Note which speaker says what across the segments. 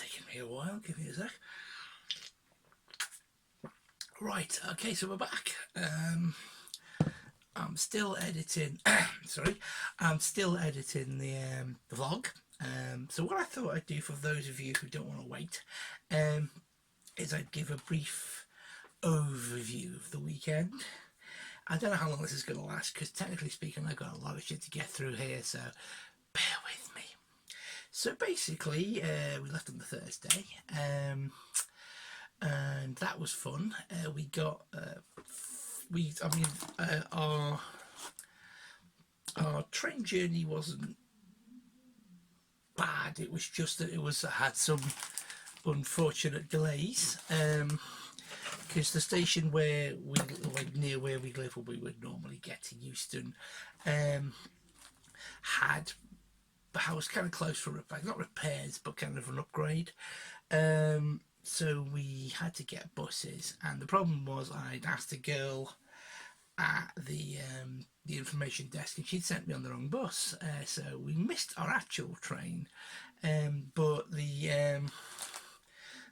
Speaker 1: taking me a while. Give me a sec. Right, okay, so we're back. I'm still editing. Sorry, I'm still editing the vlog. So what I thought I'd do for those of you who don't want to wait, is I'd give a brief overview of the weekend. I don't know how long this is going to last because technically speaking, I've got a lot of shit to get through here, so bear with me. So basically, we left on the Thursday, and that was fun. We got our train journey wasn't bad. It was just that it had some unfortunate delays. Because the station where we near where we live, where we would normally get to Euston, had the house kind of close for not repairs, but kind of an upgrade. So we had to get buses, and the problem was I'd asked a girl at the information desk, and she'd sent me on the wrong bus. So we missed our actual train, but the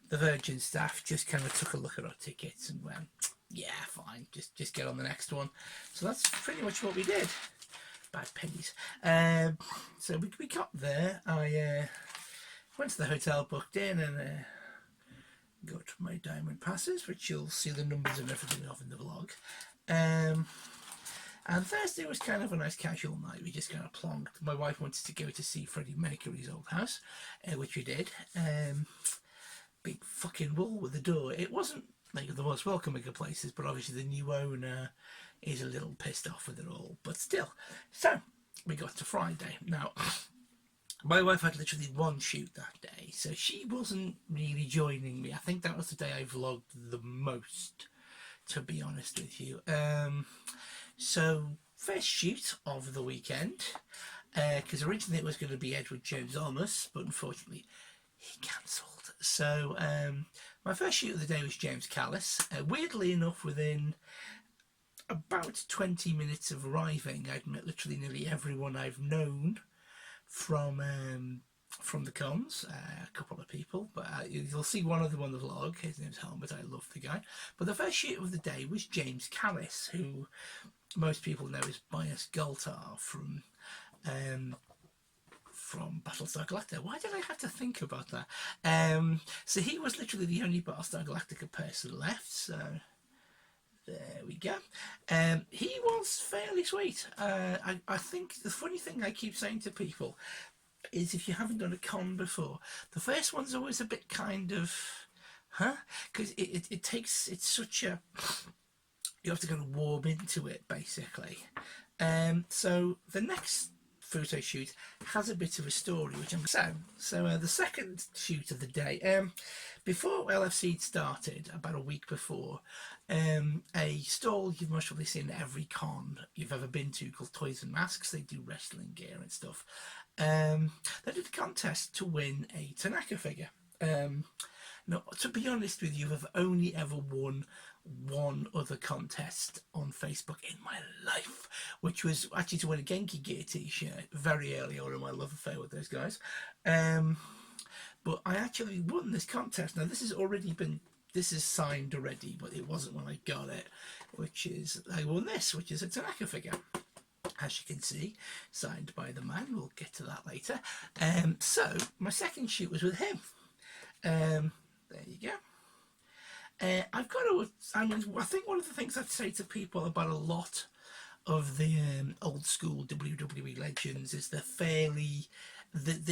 Speaker 1: Virgin staff just kind of took a look at our tickets and went, yeah, fine, just get on the next one. So that's pretty much what we did. Bad pennies. So we got there. I went to the hotel, booked in, and got my diamond passes, which you'll see the numbers and everything of in the vlog. And Thursday was kind of a nice casual night. We just kind of plonked. My wife wanted to go to see Freddie Mercury's old house, which we did. Big fucking wall with the door. It wasn't like the most welcoming of places, but obviously the new owner is a little pissed off with it all, but still. So we got to Friday. Now my wife had literally one shoot that day, so she wasn't really joining me. I think that was the day I vlogged the most, to be honest with you. So first shoot of the weekend, because originally it was going to be Edward James Olmos, but unfortunately he cancelled. So my first shoot of the day was James Callis. Weirdly enough, within about 20 minutes of arriving, I'd met literally nearly everyone I've known from the cons. A couple of people, but you'll see one of them on the vlog. His name's Helmut. I love the guy. But the first shoot of the day was James Callis, who most people know as Bias Galtar from Battlestar Galactica. Why did I have to think about that? So he was literally the only Battlestar Galactica person left, so there we go. He was fairly sweet. I think the funny thing I keep saying to people is, if you haven't done a con before, the first one's always a bit kind of, because it takes, it's such a, you have to kind of warm into it, basically. So the next photo shoot has a bit of a story, which I'm so the second shoot of the day, before Lfcc started, about a week before, a stall you've most probably seen at every con you've ever been to, called Toys and Masks. They do wrestling gear and stuff. They did a contest to win a Tanaka figure. Now, to be honest with you, I've only ever won one other contest on Facebook in my life, which was actually to win a Genki Gear t-shirt very early on in my love affair with those guys. But I actually won this contest. Now this is signed already, but it wasn't when I got it, I won this, which is a Tanaka figure, as you can see, signed by the man. We'll get to that later. So my second shoot was with him. There you go. I've got to, I think one of the things I'd say to people about a lot of the old school WWE legends is they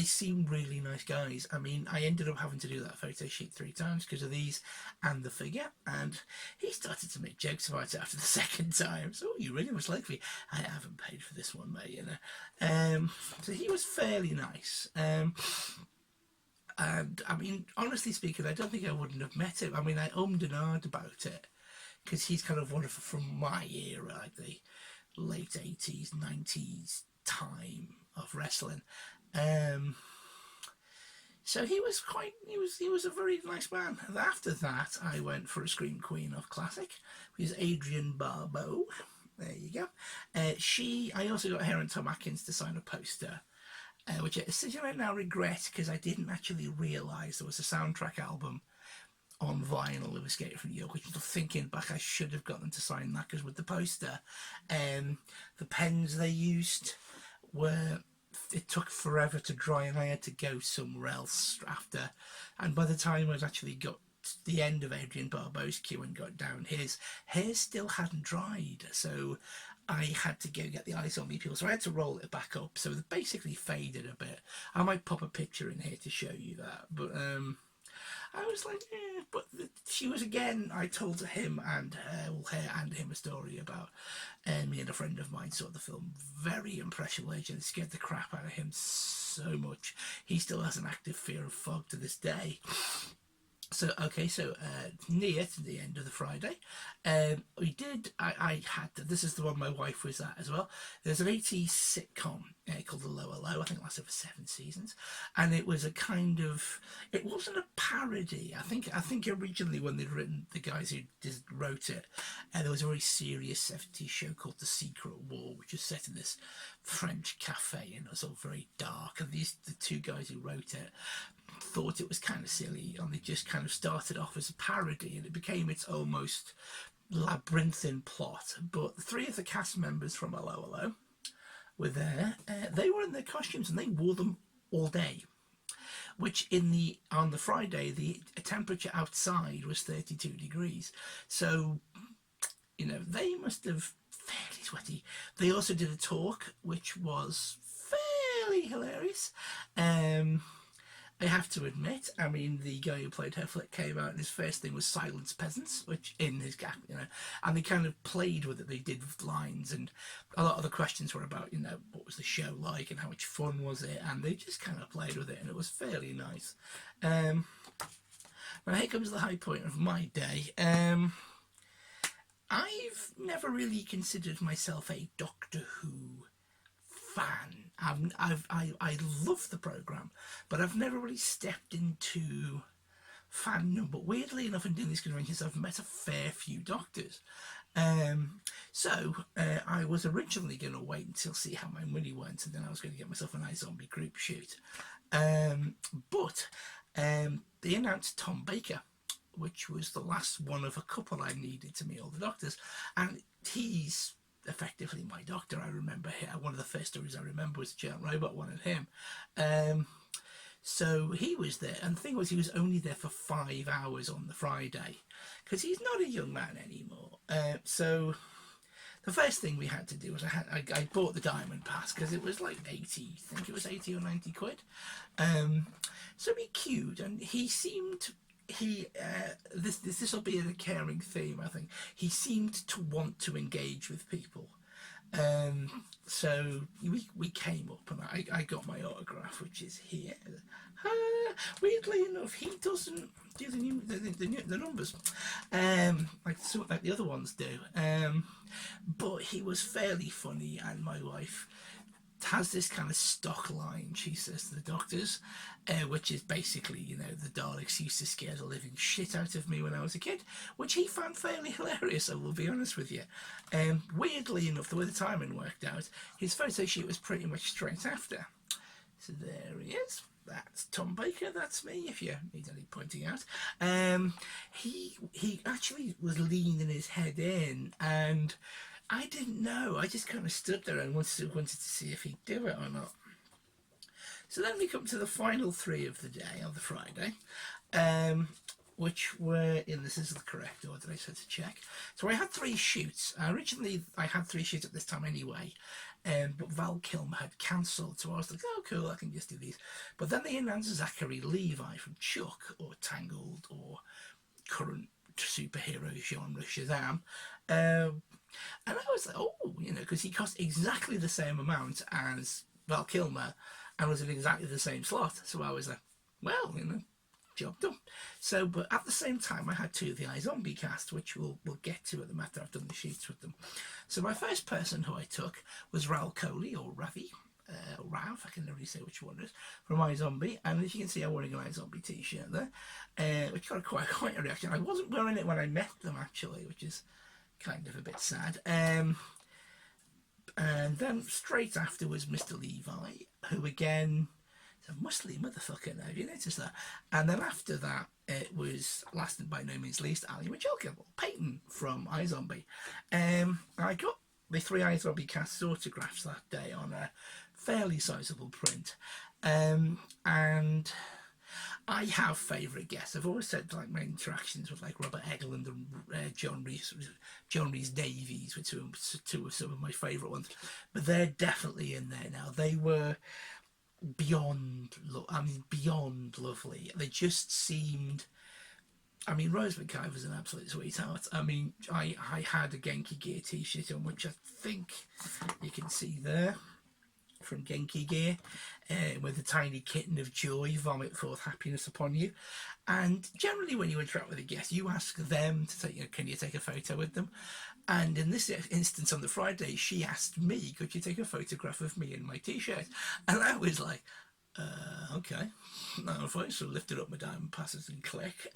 Speaker 1: seem really nice guys. I mean, I ended up having to do that photo shoot 3 times because of these and the figure, and he started to make jokes about it after the second time. So, you really must like me. I haven't paid for this one, mate, you know. So he was fairly nice. And I mean, honestly speaking, I don't think I wouldn't have met him. I mean, I ummed and ahed about it because he's kind of one from my era, like the late 80s, 90s time of wrestling. So he was a very nice man. And after that, I went for a Scream Queen of Classic, which is Adrienne Barbeau. There you go. I also got her and Tom Atkins to sign a poster which I right now regret because I didn't actually realise there was a soundtrack album on vinyl of Escape from New York, which thinking back I should have got them to sign that, because with the poster, the pens they used were, it took forever to dry and I had to go somewhere else after, and by the time I actually got to the end of Adrian Barbeau's queue and got down, his hair still hadn't dried, so I had to go get the eyes on me people, so I had to roll it back up, so it basically faded a bit. I might pop a picture in here to show you that, but I was like, but she was, again, I told him and her and him a story about me and a friend of mine saw the film, very impressionable age, and it scared the crap out of him so much. He still has an active fear of fog to this day. So okay, so near to the end of the Friday, we did. I had to, this is the one my wife was at as well. There's an 80s sitcom called The Lower Low. I think it lasted for 7 seasons, and it was a kind of. It wasn't a parody. I think originally when they'd written, the guys who wrote it, there was a very serious 70s show called The Secret War, which was set in this French cafe, and it was all very dark. And the two guys who wrote it thought it was kind of silly, and they just kind of started off as a parody, and it became its almost labyrinthine plot. But 3 of the cast members from Hello Hello were there. They were in their costumes and they wore them all day, which on the Friday the temperature outside was 32 degrees, so they must have fairly sweaty. They also did a talk which was fairly hilarious. I have to admit, I mean, the guy who played Herflick came out and his first thing was silence peasants, which in his gap, and they kind of played with it. They did lines, and a lot of the questions were about, what was the show like and how much fun was it, and they just kind of played with it, and it was fairly nice. Now here comes the high point of my day. I've never really considered myself a Doctor Who fan. I love the programme, but I've never really stepped into fandom. But weirdly enough, in doing these conventions, I've met a fair few Doctors. So I was originally going to wait until see how my money went, and then I was going to get myself an iZombie group shoot. But they announced Tom Baker, which was the last one of a couple I needed to meet all the Doctors, and he's effectively my doctor. I remember one of the first stories I remember was Giant Robot wanted him. So he was there, and the thing was, he was only there for 5 hours on the Friday, because he's not a young man anymore. So the first thing we had to do was I bought the Diamond Pass, because it was like 80, I think it was 80 or 90 quid. So we queued, and he seemed, this will be a recurring theme, I think. He seemed to want to engage with people. So we came up, and I got my autograph, which is here. Weirdly enough, he doesn't do the numbers, like the other ones do. But he was fairly funny, and my wife has this kind of stock line she says to the Doctors, which is basically, the Daleks used to scare the living shit out of me when I was a kid, which he found fairly hilarious, I will be honest with you. Weirdly enough, the way the timing worked out, his photo shoot was pretty much straight after. So there he is. That's Tom Baker, that's me, if you need any pointing out. He actually was leaning his head in, and I didn't know. I just kind of stood there and wanted to see if he'd do it or not. So then we come to the final 3 of the day on the Friday, which were in, this is the correct order, I just had to check. So I had 3 shoots. Originally, I had 3 shoots at this time anyway, but Val Kilmer had cancelled, so I was like, oh cool, I can just do these. But then they announced Zachary Levi from Chuck, or Tangled, or current superhero genre Shazam. And I was like, oh, because he cost exactly the same amount as Val Kilmer and was in exactly the same slot. So I was like, well, job done. So, but at the same time, I had 2 of the iZombie cast, which we'll get to at the matter I've done the shoots with them. So my first person who I took was Raoul Coley, or Ravi, Rav, I can never really say which one it is, from iZombie. And as you can see, I'm wearing an iZombie t-shirt there, which got quite a reaction. I wasn't wearing it when I met them, actually, which is kind of a bit sad. And then straight after was Mr. Levi, who again is a muscly motherfucker now, have you noticed that? And then after that, it was, last and by no means least, Ali Majolka, Peyton from iZombie. I got the three iZombie cast autographs that day on a fairly sizable print. And I have favourite guests. I've always said like my interactions with like Robert Eglund and John Rhys Davies were two of some of my favourite ones, but they're definitely in there now. They were beyond lovely. They just seemed. I mean, Rose McKay was an absolute sweetheart. I mean, I had a Genki Gear t-shirt on, which I think you can see there, from Genki Gear, with a tiny kitten of joy vomit forth happiness upon you. And generally when you interact with a guest, you ask them to take, can you take a photo with them? And in this instance on the Friday, she asked me, could you take a photograph of me in my t-shirt? And I was like, okay, no voice. So lifted up my diamond passes and click.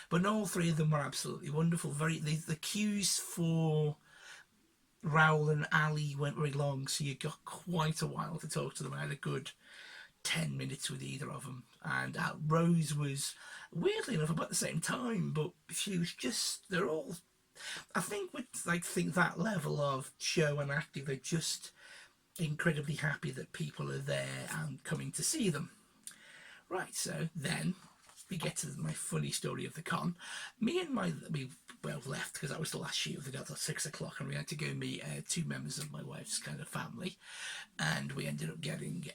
Speaker 1: But no, all three of them were absolutely wonderful. The queues for Raoul and Ali went very long, so you got quite a while to talk to them. I had a good 10 minutes with either of them, and Rose was weirdly enough about the same time, but she was just, they're all, I think with that level of show and acting, they're just incredibly happy that people are there and coming to see them. Right, so then we get to my funny story of the con. We left because that was the last shoot of the day at 6 o'clock, and we had to go meet two members of my wife's kind of family, and we ended up getting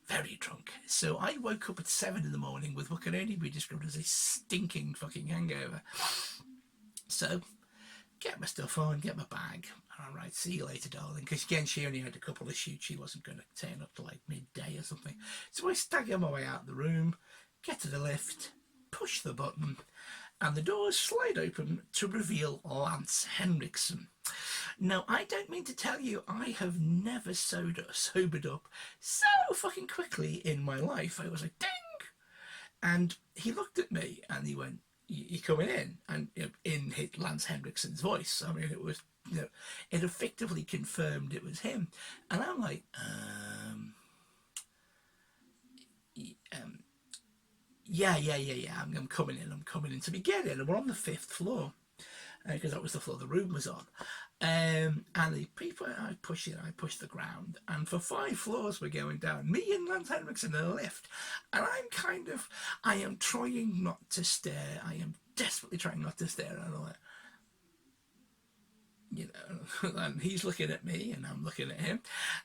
Speaker 1: very drunk. So I woke up at 7 in the morning with what can only be described as a stinking fucking hangover. So get my stuff on, get my bag. All right, see you later, darling. Because again, she only had a couple of shoots. She wasn't going to turn up till like midday or something. So I stagger my way out of the room, get to the lift, push the button, and the doors slide open to reveal Lance Henriksen. Now, I don't mean to tell you, I have never sobered up so fucking quickly in my life. I was like, ding! And he looked at me and he went, you coming in? And in Lance Henriksen's voice. I mean, it was, it effectively confirmed it was him. And I'm like, yeah, I'm coming in. So we get in, and we're on the 5th floor, because that was the floor the room was on. And the people, I push the ground, and for 5 floors we're going down, me and Lance Henriksen in a lift, and I am trying not to stare, I am desperately trying not to stare, and I'm like, and he's looking at me, and I'm looking at him,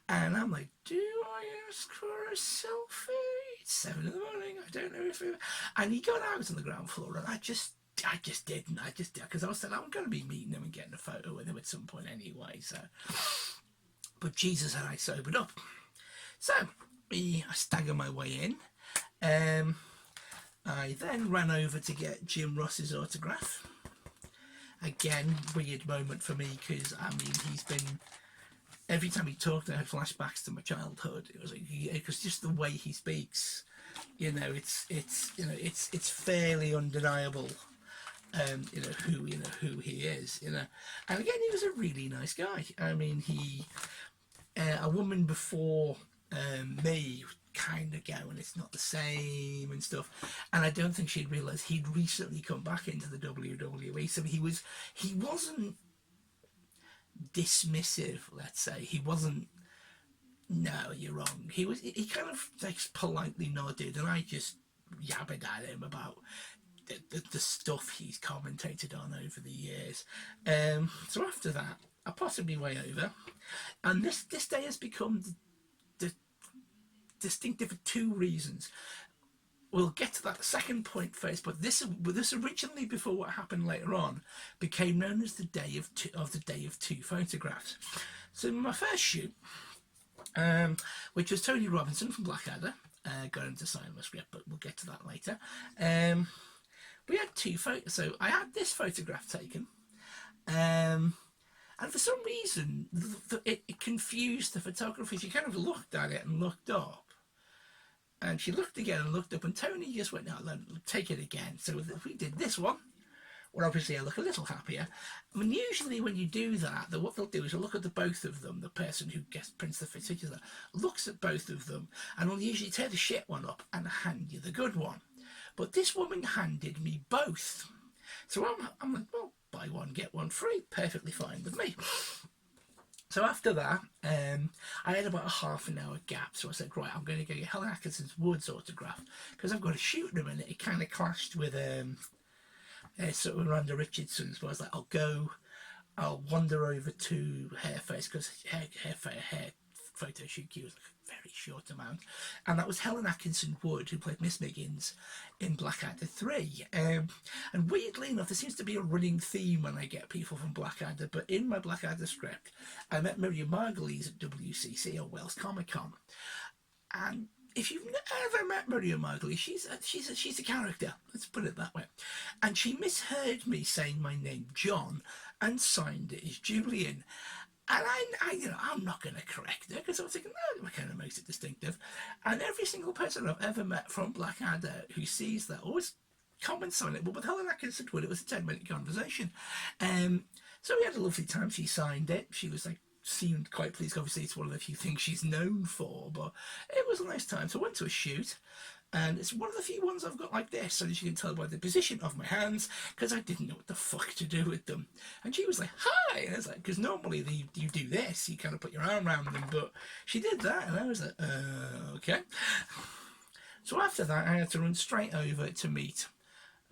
Speaker 1: and I'm like, do I ask for a selfie? It's 7 in the morning, I don't know if and he got out on the ground floor, and I just didn't, because I said I'm going to be meeting him and getting a photo with him at some point anyway, so, but Jesus, had I sobered up. So, I stagger my way in. I then ran over to get Jim Ross's autograph. Again, weird moment for me, because, I mean, he's been, every time he talked, I had flashbacks to my childhood. It was like, because just the way he speaks, it's fairly undeniable, who he is, and again, he was a really nice guy. I mean, a woman before me kind of going, it's not the same and stuff, and I don't think she'd realised he'd recently come back into the WWE, so he wasn't dismissive, let's say. He wasn't, no, you're wrong. He kind of like politely nodded, and I just yabbered at him about the stuff he's commentated on over the years. So after that, I possibly way over, and this day has become distinctive for 2 reasons. We'll get to that second point first, but this originally, before what happened later on, became known as the day of two photographs. So my first shoot, which was Tony Robinson from Blackadder, got him to sign my script, but we'll get to that later. We had 2 photos. So I had this photograph taken, and for some reason it confused the photographer. She kind of looked at it and looked up, and she looked again and looked up, and Tony just went, no, take it again. So we did this one, well, obviously I look a little happier. I mean, usually when you do that, what they'll do is they'll look at the both of them. The person who prints the picture looks at both of them, and will usually tear the shit one up and hand you the good one. But this woman handed me both. So I'm like, well, buy one, get one free. Perfectly fine with me. So after that, I had about a half an hour gap. So I said, right, I'm going to go get Helen Atkinson's Woods autograph because I've got to shoot in a minute. It kind of clashed with sort of Miranda Richardson's. But I was like, I'll wander over to Hairface because hair photo shoot queue was like a very short amount, and that was Helen Atkinson Wood, who played Miss Miggins in Blackadder 3. And weirdly enough, there seems to be a running theme when I get people from Blackadder, but in my Blackadder script, I met Miriam Margolyes at WCC or Wales Comic Con, and if you've ever met Miriam Margolyes, she's a character. Let's put it that way. And she misheard me saying my name John and signed it as Julian. And I'm not going to correct her because I was thinking, no, that kind of makes it distinctive. And every single person I've ever met from Blackadder who sees that always comments on it. But with Helen Atkinson Wood, it was a 10-minute conversation. So we had a lovely time. She signed it. She was like, seemed quite pleased. Obviously, it's one of the few things she's known for, but it was a nice time. So I went to a shoot. And it's one of the few ones I've got like this, so as you can tell by the position of my hands, because I didn't know what the fuck to do with them. And she was like, hi! And I was like, because normally you do this, you kind of put your arm around them, but she did that, and I was like, okay. So after that, I had to run straight over to meet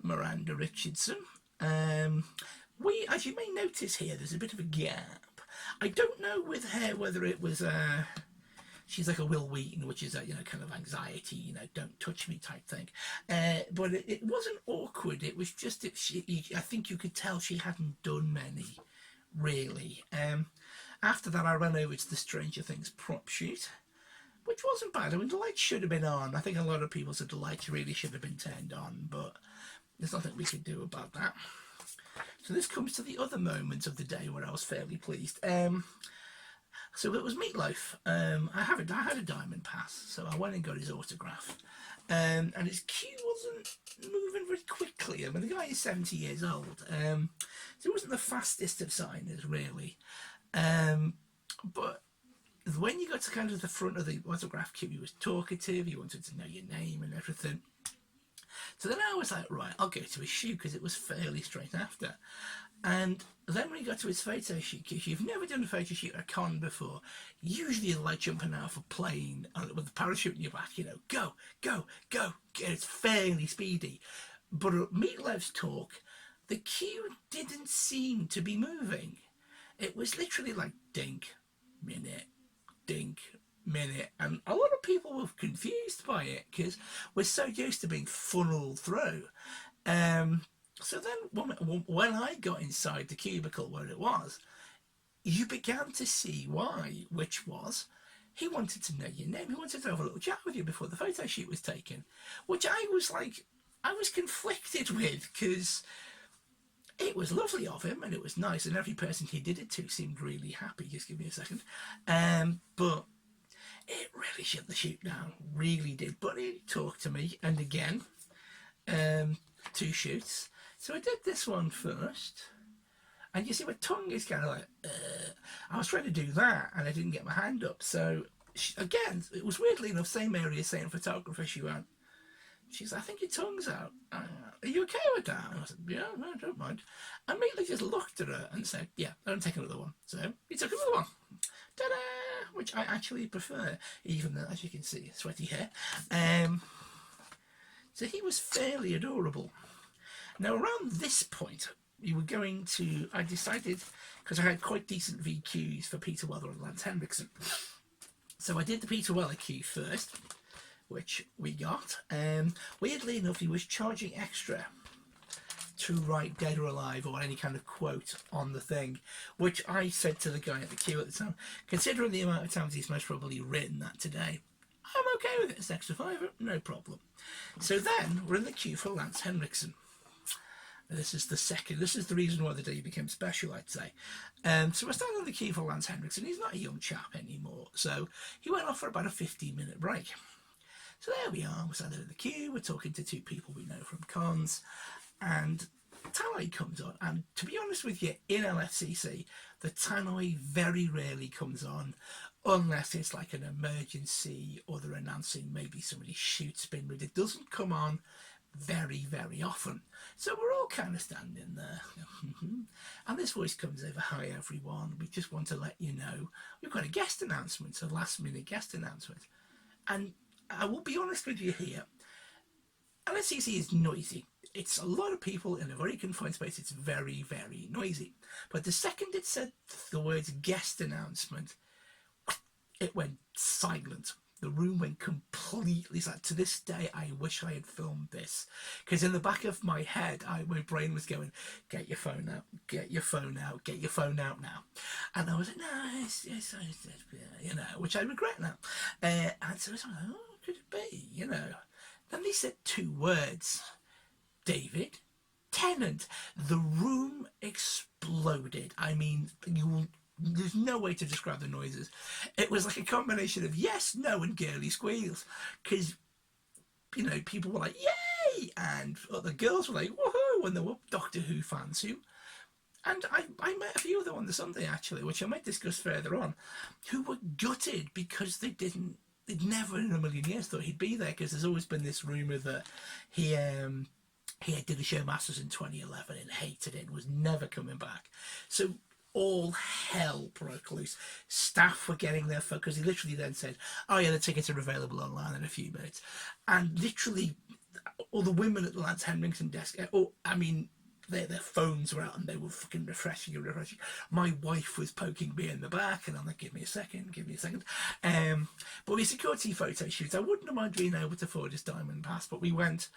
Speaker 1: Miranda Richardson. As you may notice here, there's a bit of a gap. I don't know with her whether it was she's like a Will Wheaton, which is a kind of anxiety, don't touch me type thing. But it wasn't awkward. It was just I think you could tell she hadn't done many, really. After that, I ran over to the Stranger Things prop shoot, which wasn't bad. I mean, the lights should have been on. I think a lot of people said the lights really should have been turned on, but there's nothing we could do about that. So this comes to the other moment of the day where I was fairly pleased. So it was Meatloaf. I had a diamond pass, so I went and got his autograph. And his queue wasn't moving very quickly. I mean, the guy is 70 years old. So he wasn't the fastest of signers, really. But when you got to kind of the front of the autograph queue, he was talkative. He wanted to know your name and everything. So then I was like, right, I'll go to his shoot because it was fairly straight after. And then when he got to his photo shoot, if you've never done a photo shoot at a con before, usually they're like jumping out of a plane with the parachute in your back, go, go, go. It's fairly speedy. But at Meatloaf's talk, the queue didn't seem to be moving. It was literally like dink, minute, dink, minute, and a lot of people were confused by it because we're so used to being funneled through. So then when I got inside the cubicle where it was, you began to see why, which was he wanted to know your name. He wanted to have a little chat with you before the photo shoot was taken, which I was conflicted with because it was lovely of him and it was nice, and every person he did it to seemed really happy. Just give me a second. But it really shut the shoot down, really did. But he talked to me, and again, 2 shoots. So I did this one first, and you see my tongue is kind of like, I was trying to do that, and I didn't get my hand up. So again, it was weirdly enough, same area, same photographer. She's like, I think your tongue's out. Are you okay with that? And I said, yeah, no, I don't mind. I immediately just looked at her and said, yeah, don't take another one. So he took another one. Ta-da! Which I actually prefer, even though, as you can see, sweaty hair. So he was fairly adorable. Now, around this point, I decided, because I had quite decent VQs for Peter Weller and Lance Henriksen. So I did the Peter Weller queue first, which we got. Weirdly enough, he was charging extra to write Dead or Alive or any kind of quote on the thing, which I said to the guy at the queue at the time, considering the amount of times he's most probably written that today, I'm okay with it. It's extra $5, no problem. So then we're in the queue for Lance Henriksen. This is the reason why the day became special, I'd say. So we're standing in the queue for Lance Henriksen. He's not a young chap anymore, so he went off for about a 15-minute break. So there we are, we're standing in the queue, we're talking to 2 people we know from cons, and tannoy comes on, and to be honest with you, in Lfcc, the tannoy very rarely comes on unless it's like an emergency or they're announcing maybe somebody's shoot's been rid. It doesn't come on very, very often. So we're all kind of standing there. And this voice comes over, "Hi everyone, we just want to let you know we've got a guest announcement, a last minute guest announcement." And I will be honest with you here, LSCC is noisy. It's a lot of people in a very confined space. It's very, very noisy. But the second it said the words guest announcement, it went silent. The room went completely silent. To this day, I wish I had filmed this, because in the back of my head, my brain was going, "Get your phone out, get your phone out, get your phone out now." And I was like, "No, it's you know," which I regret now. And so I was like, "Oh, could it be?" You know. Then they said two words: David Tennant. The room exploded. I mean, there's no way to describe the noises. It was like a combination of yes, no, and girly squeals. Because, you know, people were like, "Yay!" And other girls were like, "Woohoo!" And there were Doctor Who fans who, and I met a few of them on the Sunday actually, which I might discuss further on, who were gutted because they'd never in a million years thought he'd be there, because there's always been this rumour that he did the show Masters in 2011 and hated it and was never coming back. So all hell broke loose. Staff were getting their phone, because he literally then said, "Oh yeah, the tickets are available online in a few minutes." And literally all the women at the Lance Henriksen desk, their phones were out and they were fucking refreshing and refreshing. My wife was poking me in the back and I'm like, give me a second. But we security photo shoots. I wouldn't have minded being able to afford his diamond pass, but we went,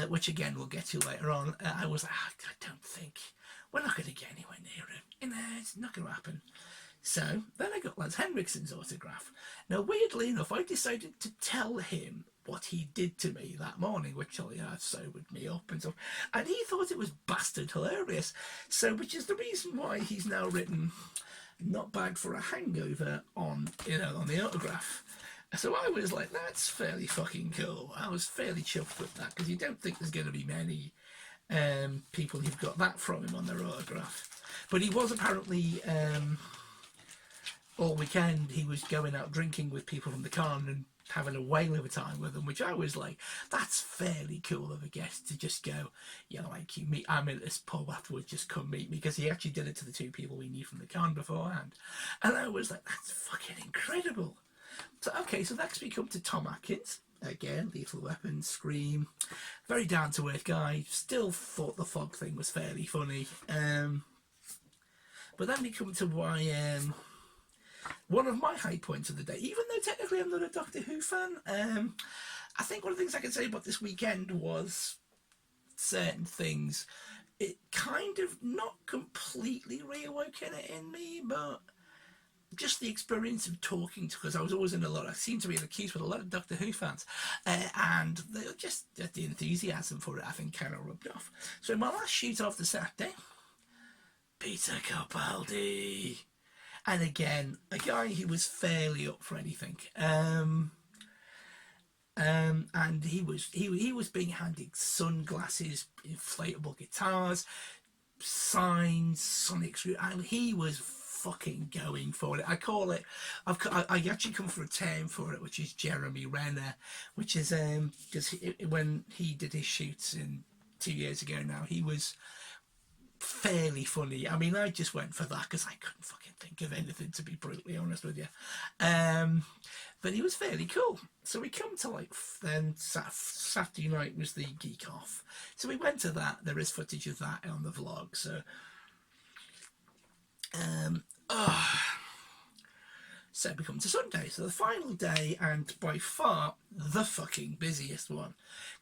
Speaker 1: which again we'll get to later on. I was like, I don't think we're not going to get anywhere near him. You know, it's not going to happen. So then I got Lance Henriksen's autograph. Now, weirdly enough, I decided to tell him what he did to me that morning, which sobered me up and stuff. And he thought it was bastard hilarious. So, which is the reason why he's now written "not bad for a hangover" on the autograph. So I was like, that's fairly fucking cool. I was fairly chuffed with that, because you don't think there's going to be many people who've got that from him on their autograph. But he was apparently all weekend he was going out drinking with people from the con and having a whale of a time with them, which I was like, that's fairly cool of a guest to just go, like, you meet, I'm in this pub afterwards, just come meet me, because he actually did it to the two people we knew from the con beforehand. And I was like, that's fucking incredible. So okay, so next we come to Tom Atkins. Again, Lethal Weapon, Scream, very down to earth guy. Still thought the fog thing was fairly funny. But then we come to why one of my high points of the day, even though technically I'm not a Doctor Who fan, I think one of the things I can say about this weekend was certain things. It kind of not completely reawoken it in me, but just the experience of talking to, because I was always I seem to be in the queues with a lot of Doctor Who fans, and just the enthusiasm for it, I think, kind of rubbed off. So in my last shoot of the Saturday, Peter Capaldi, and again, a guy who was fairly up for anything, and he was being handed sunglasses, inflatable guitars, signs, sonic screw, and he was fucking going for it. I call it, I actually come for a term for it, which is Jeremy Renner, which is because when he did his shoots 2 years ago now, he was fairly funny. I mean, I just went for that because I couldn't fucking think of anything, to be brutally honest with you. But he was fairly cool. So we come to then Saturday night was the Geek Off. So we went to that. There is footage of that on the vlog. So so we come to Sunday, so the final day, and by far the fucking busiest one,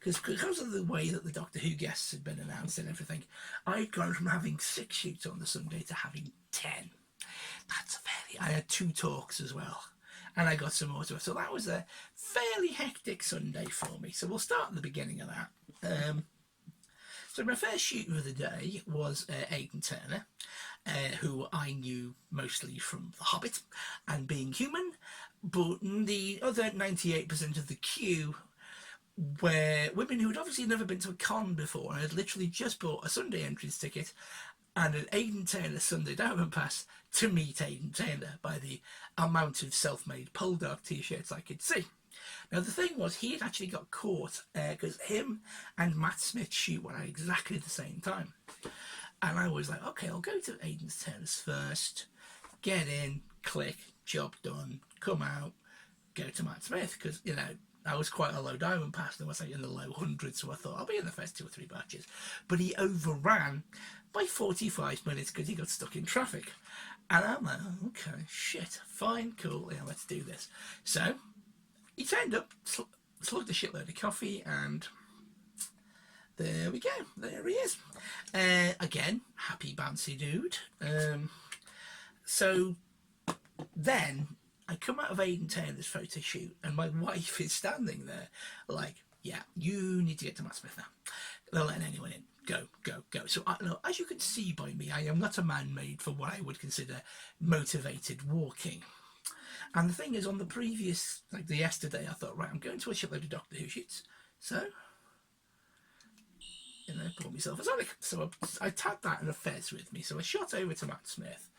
Speaker 1: because of the way that the Doctor Who guests had been announced and everything. I'd gone from having 6 shoots on the Sunday to having 10. That's I had 2 talks as well, and I got some more to it. So that was a fairly hectic Sunday for me. So we'll start at the beginning of that. So my first shoot of the day was Aidan Turner, who I knew mostly from The Hobbit and Being Human, but the other 98% of the queue where women who had obviously never been to a con before and had literally just bought a Sunday entrance ticket and an Aidan Taylor Sunday Diamond Pass to meet Aidan Taylor by the amount of self-made Pole Dog t-shirts I could see. Now the thing was, he had actually got caught because him and Matt Smith shoot one at exactly the same time. And I was like, okay, I'll go to Aidan Taylor's first, get in, click, job done, come out, go to Matt Smith, because, you know, I was quite a low diamond pass, and I was like in the low hundreds, so I thought I'll be in the first 2 or 3 batches. But he overran by 45 minutes because he got stuck in traffic. And I'm like, oh, okay, shit, fine, cool, yeah, let's do this. So he turned up, slugged a shitload of coffee, and there we go, there he is. Again, happy bouncy dude. So then I come out of Aidan Taylor's photo shoot and my wife is standing there like, yeah, you need to get to Matt Smith now. They're letting anyone in. Go, go, go. So, as you can see by me, I am not a man made for what I would consider motivated walking. And the thing is, on the previous, like the yesterday, I thought, right, I'm going to a shitload of Doctor Who shoots. So, you know, bought myself a Sonic. So I tagged that in a Fez with me. So I shot over to Matt Smith.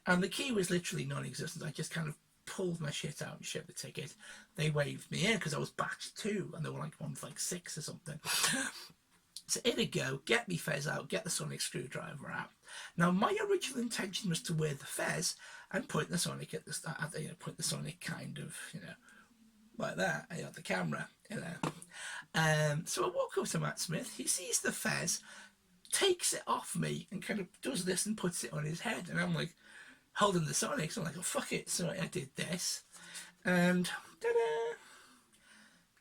Speaker 1: And the key was literally non-existent. I just kind of pulled my shit out and shipped the ticket. They waved me in because I was batch 2 and they were like on like 6 or something. So in I go, get me Fez out, get the Sonic screwdriver out. Now my original intention was to wear the Fez and point the Sonic at the start, you know, point the Sonic kind of, you know, like that, at the camera, you know. So I walk up to Matt Smith, he sees the Fez, takes it off me and kind of does this and puts it on his head, and I'm like, holding the Sonic, so I'm like, oh, fuck it. So I did this, and ta-da!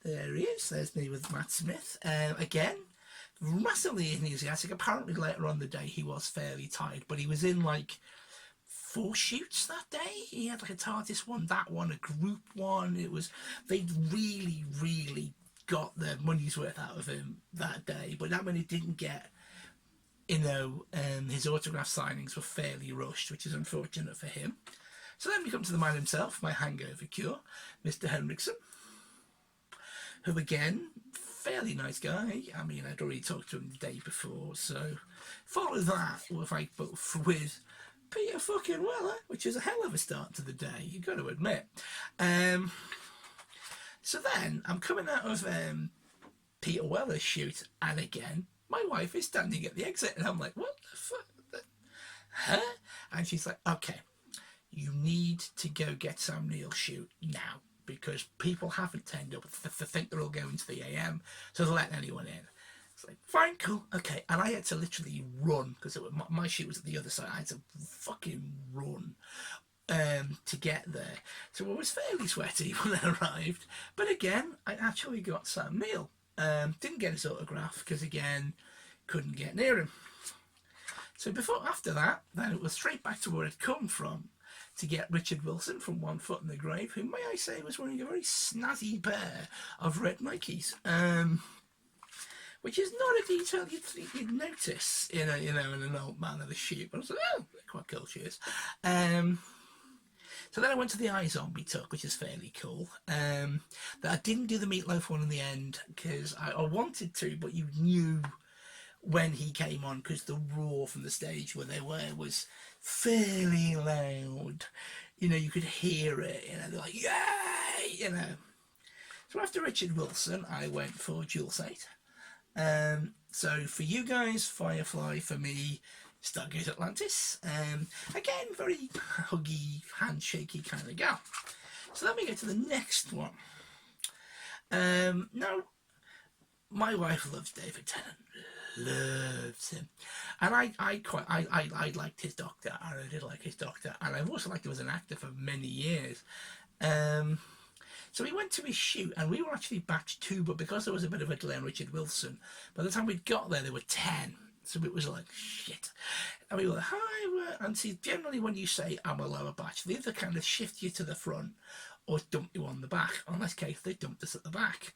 Speaker 1: There he is. There's me with Matt Smith. Again, massively enthusiastic. Apparently later on the day he was fairly tired, but he was in like 4 shoots that day. He had like a TARDIS one, that one, a group one. It was, they'd really, really got their money's worth out of him that day, but that meant he didn't get, you know, his autograph signings were fairly rushed, which is unfortunate for him. So then we come to the man himself, my hangover cure, Mr. Henriksen, who again, fairly nice guy. I mean, I'd already talked to him the day before, so follow that with like both with Peter fucking Weller, which is a hell of a start to the day, you got to admit. So then I'm coming out of Peter Weller's shoot, and again, my wife is standing at the exit, and I'm like, what the fuck? Huh? And she's like, okay, you need to go get Sam Neill's shoot now, because people haven't turned up. They think they're all going to the AM, so they're letting anyone in. It's like, fine, cool, okay. And I had to literally run, because my shoot was at the other side. I had to fucking run to get there. So I was fairly sweaty when I arrived. But again, I actually got Sam Neill. Didn't get his autograph because again couldn't get near him. So after that, then it was straight back to where I'd come from to get Richard Wilson from One Foot in the Grave, who may I say was wearing a very snazzy pair of red Nikes, which is not a detail you'd notice in an old man of the shoot. But I was like, oh, quite cool shoes. So then I went to the iZombie tuck, which is fairly cool. That I didn't do the Meatloaf one in the end because I wanted to, but you knew when he came on because the roar from the stage where they were was fairly loud. You know, you could hear it. You know, they're like, yay! You know. So after Richard Wilson, I went for Dual Sight. So for you guys, Firefly. For me, Stargate Atlantis. Again, very huggy, handshaky kind of gal. So let me get to the next one. Now, my wife loves David Tennant. Loves him. And I liked his Doctor. I really did like his Doctor. And I've also liked him as an actor for many years. So we went to his shoot, and we were actually batch 2, but because there was a bit of a delay on Richard Wilson, by the time we'd got there were 10. So it was like, shit. And we were like, hi. And see, generally when you say I'm a lower batch, they either kind of shift you to the front or dump you on the back. On this case, they dumped us at the back.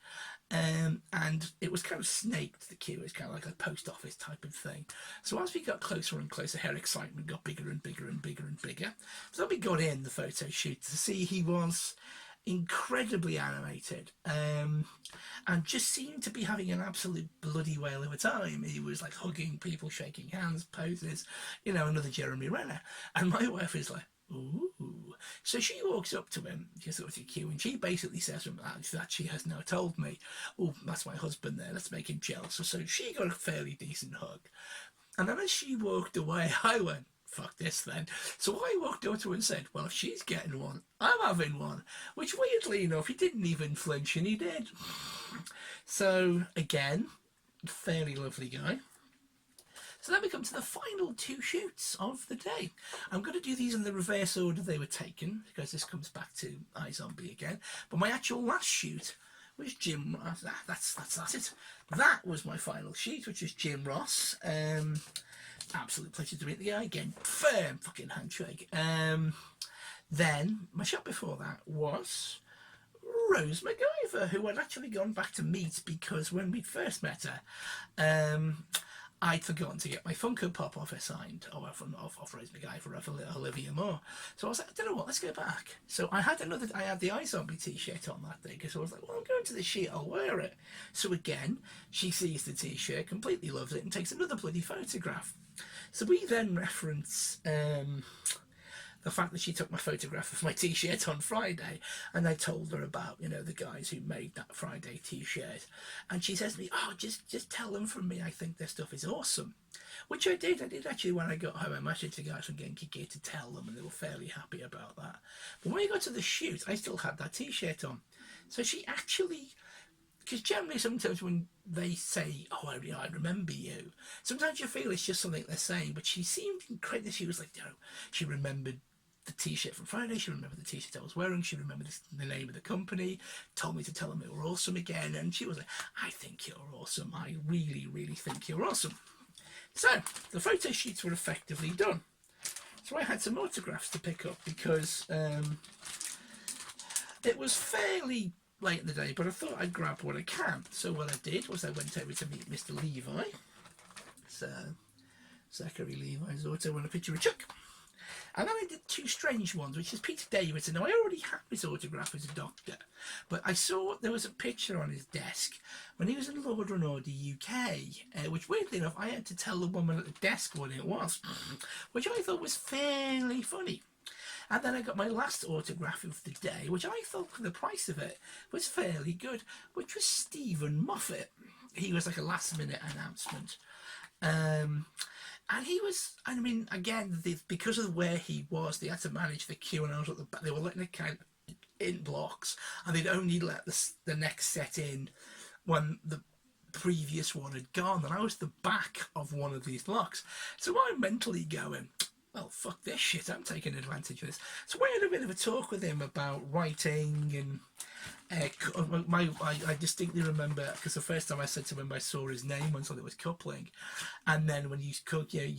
Speaker 1: And it was kind of snaked, the queue. It was kind of like a post office type of thing. So as we got closer and closer, her excitement got bigger and bigger and bigger and bigger. So then we got in the photo shoot to see he was incredibly animated, and just seemed to be having an absolute bloody whale of a time. He was like hugging people, shaking hands, poses, another Jeremy Renner. And my wife is like, ooh. So she walks up to him, just sort of cue, and she basically says to him that she has now told me, oh, that's my husband there, let's make him jealous. So she got a fairly decent hug. And then as she walked away, I went, fuck this then. So I walked up to her and said, well, if she's getting one, I'm having one. Which, weirdly enough, he didn't even flinch, and he did. So, again, fairly lovely guy. So then we come to the final two shoots of the day. I'm going to do these in the reverse order they were taken, because this comes back to iZombie again. But my actual last shoot was Jim. That's it. That was my final shoot, which is Jim Ross. Absolute pleasure to meet the guy again. Firm fucking handshake. Then my shot before that was Rose MacGyver, who I'd actually gone back to meet because when we first met her, I'd forgotten to get my Funko Pop off her signed, off Rose MacGyver, off Olivia Moore. So I was like, I don't know what, let's go back. So I had the iZombie t-shirt on that day, because I was like, well, I'm going to the shoot, I'll wear it. So again, she sees the t-shirt, completely loves it, and takes another bloody photograph. So we then reference the fact that she took my photograph of my t-shirt on Friday, and I told her about, the guys who made that Friday t-shirt. And she says to me, oh, just tell them from me, I think their stuff is awesome. Which I did actually. When I got home, I messaged the guys from Genki Gear to tell them, and they were fairly happy about that. But when we got to the shoot, I still had that t-shirt on. So she actually, because generally sometimes when they say, oh, I remember you, sometimes you feel it's just something they're saying, but she seemed incredible. She was like, she remembered the t-shirt from Friday, she remembered the t-shirt I was wearing, she remembered the name of the company, told me to tell them they were awesome again, and she was like, I think you're awesome, I really, really think you're awesome. So, the photo shoots were effectively done. So I had some autographs to pick up, because it was fairly late in the day, but I thought I'd grab what I can. So what I did was I went over to meet Mr. Levi. So, Zachary Levi's auto on a picture of Chuck. And then I did two strange ones, which is Peter Davidson. Now, I already had his autograph as a doctor, but I saw there was a picture on his desk when he was in Lord and Order UK, which, weirdly enough, I had to tell the woman at the desk what it was, which I thought was fairly funny. And then I got my last autograph of the day, which I thought, for the price of it, was fairly good, which was Stephen Moffat. He was like a last-minute announcement. And he was, I mean, again, because of where he was, they had to manage the queue, and I was at the back. They were letting it count in blocks, and they'd only let the next set in when the previous one had gone, and I was the back of one of these blocks. So I'm mentally going, well, fuck this shit, I'm taking advantage of this. So I had a bit of a talk with him about writing, and I distinctly remember, because the first time I said to him I saw his name and thought it was coupling, and then when you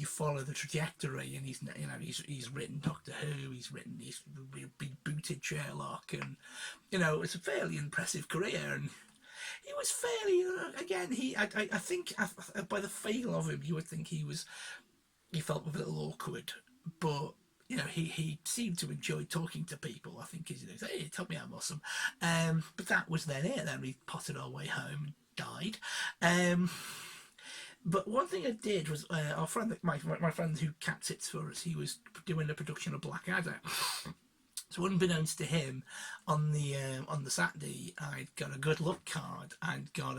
Speaker 1: follow the trajectory, and he's written Doctor Who, he's rebooted Sherlock, and it's a fairly impressive career, and he was fairly again. I think by the feel of him, you would think he felt a little awkward, but he seemed to enjoy talking to people. I think he's hey, tell me I'm awesome. But that was then it. Then we potted our way home and died. But one thing I did was our friend, my friend who capped it for us, he was doing a production of Blackadder. So unbeknownst to him, on the Saturday, I'd got a good luck card and got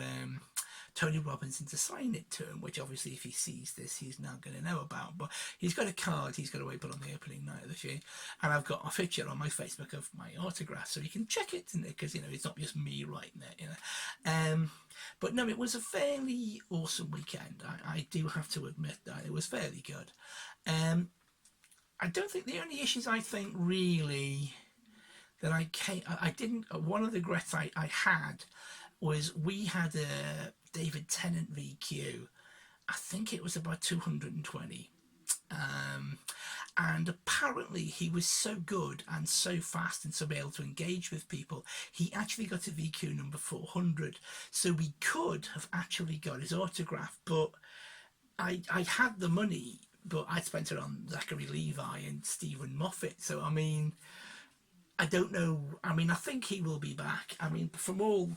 Speaker 1: Tony Robinson to sign it to him, which obviously if he sees this, he's now going to know about. But he's got a card he's got to put on the opening night of the show, and I've got a picture on my Facebook of my autograph, so you can check it, because it's not just me writing it. But no, it was a fairly awesome weekend. I do have to admit that it was fairly good. I don't think the only issues I think really that I didn't. One of the regrets I had was we had a David Tennant VQ. I think it was about 220. And apparently he was so good and so fast and so able to engage with people, he actually got a VQ number 400. So we could have actually got his autograph, but I had the money, but I spent it on Zachary Levi and Stephen Moffat. So, I mean, I don't know. I mean, I think he will be back. I mean, from all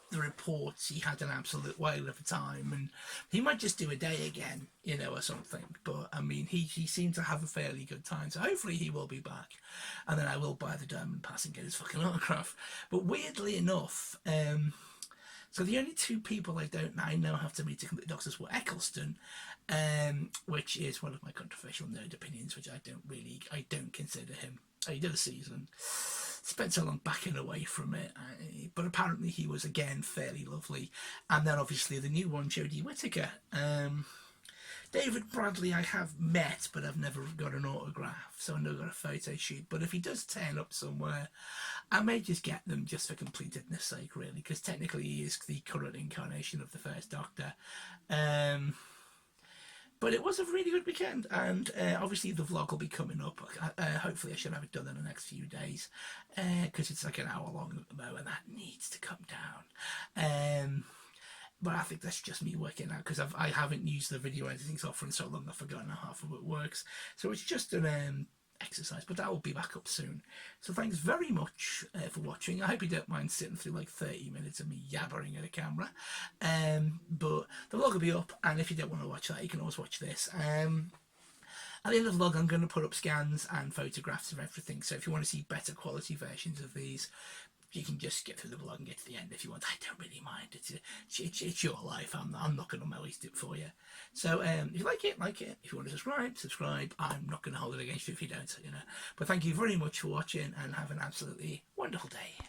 Speaker 1: the reports, he had an absolute whale of a time, and he might just do a day again, you know, or something. But I mean, he seemed to have a fairly good time, so hopefully he will be back, and then I will buy the Diamond Pass and get his fucking autograph. But weirdly enough, so the only two people I know have to meet to complete the Doctors were Eccleston, which is one of my controversial nerd opinions, which I don't consider him. He did a season, spent so long backing away from it, but apparently he was again fairly lovely. And then obviously the new one, Jodie Whittaker. David Bradley I have met, but I've never got an autograph, so I've never got a photo shoot. But if he does turn up somewhere, I may just get them just for completedness sake, really, because technically he is the current incarnation of the first Doctor. But it was a really good weekend, and obviously the vlog will be coming up. Hopefully I should have it done in the next few days, because it's like an hour long at the moment, and that needs to come down. But I think that's just me working out, because I haven't used the video editing software in so long I've forgotten how half of it works. So it's just an exercise, but that will be back up soon. So thanks very much for watching. I hope you don't mind sitting through like 30 minutes of me yabbering at a camera. But the vlog will be up, and if you don't want to watch that, you can always watch this. At the end of the vlog, I'm going to put up scans and photographs of everything. So if you want to see better quality versions of these, you can just skip through the vlog and get to the end if you want. I don't really mind. It's your life. I'm not going to waste it for you. So if you like it, like it. If you want to subscribe. I'm not going to hold it against you if you don't, you know. But thank you very much for watching, and have an absolutely wonderful day.